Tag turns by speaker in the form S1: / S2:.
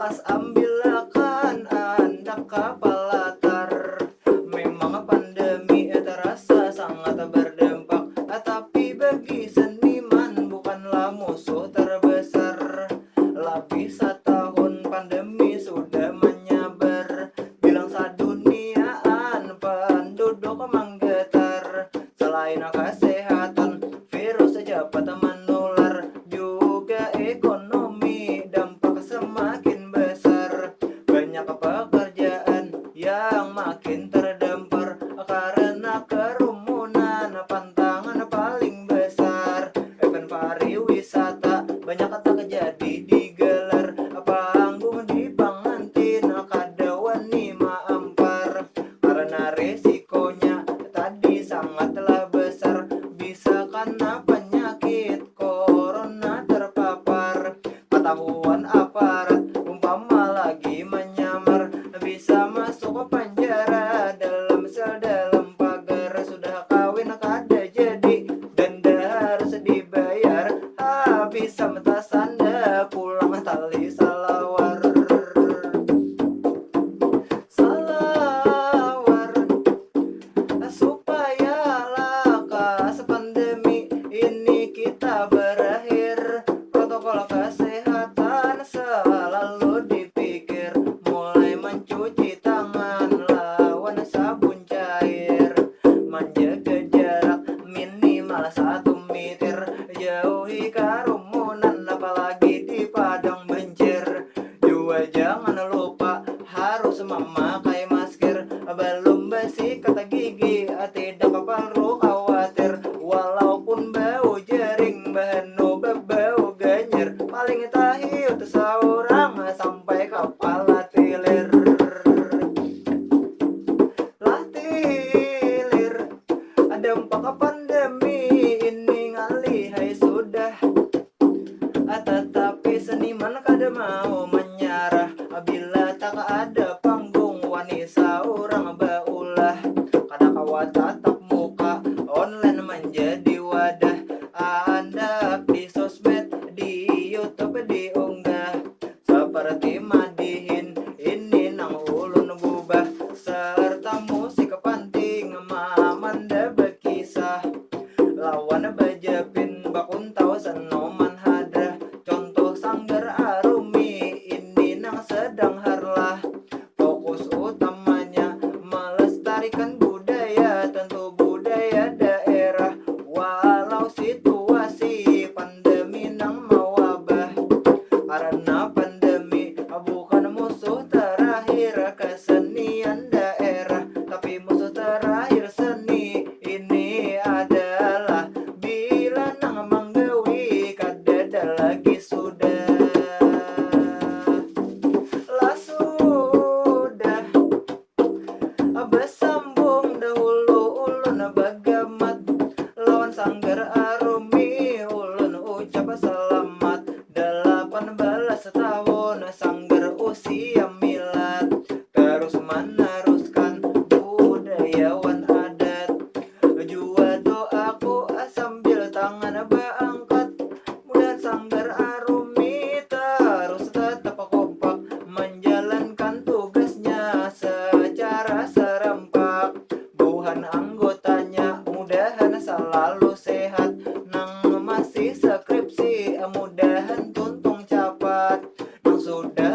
S1: Akas ambilkan Anda kapal latar. Memang pandemi terasa sangat berdampak, tapi bagi seniman bukanlah musuh terbesar. Lebih setahun pandemi sudah menyebar, bilang saduniaan penduduk menggetar. Selain kesehatan, virus cepat menular, juga ekonomi dampak semakin besar. Banyak pekerjaan yang makin terdampar karena kerumunan, pantangan paling besar. Event pariwisata banyak tak jadi digelar, panggung di pengantin kada wani maampar. Karena resikonya tadi sangatlah besar, bisa karena penyakit corona terpapar. Ketahuan aparat umpama lagi menyamar, bisa masuk penjara dalam sel dalam pagar. Sudah kawin kada jadi, denda harus dibayar. Habis mentas Anda pulang tali salawar. Salawar supaya lekas pandemi ini kita berakhir. Protokol kesehatan selalu dipikir, mulai mencuci tangan lawan sabun cair, menjaga jarak minimal 1 meter, jauhi kerumunan apalagi di padang banjir. Juga jangan lupa harus memakai masker, belum bersikat gigi tidak perlu khawatir. Walaupun bau jaring banu bau ganjir, paling tahiut seorang sampai kepala tilir. Lah tilir, dampak pandemi ini ngalihai sudah, tetapi seniman kada mau menyerah. Bila tak ada panggung wani seorang baulah, kada kawa tatap muka online menjadi wadah. Anda di sosmed, di YouTube diunggah, seperti madihin ini nang ulun gubah, serta musik penting mamanda berkisah. Lawan bajapin bakuntau senoman hadrah, contoh Sanggar Arumi ini nang sedang harlah. Fokus utamanya melestarikan budaya, tentu budaya daerah. Walau situasi pandemi nang mewabah, karena pandemi bukan musuh terakhir kesenian daerah, tapi musuh terakhir seni ini adalah bila nang manggawi kadada lagi sudah. Lah sudah bersambung dahulu ulun bagamat lawan Sanggar Arumi, ulun ucap selamat 18 tahun Sanggar usia milad, terus meneruskan budayawan adat. Jua doaku sambil tangan beangkat, mudah Sanggar Arumi terus tetap kompak menjalankan tugasnya secara serempak. Buhan anggotanya mudahan selalu sehat, nang masih skripsi mudahan tuntung capat, nang sudah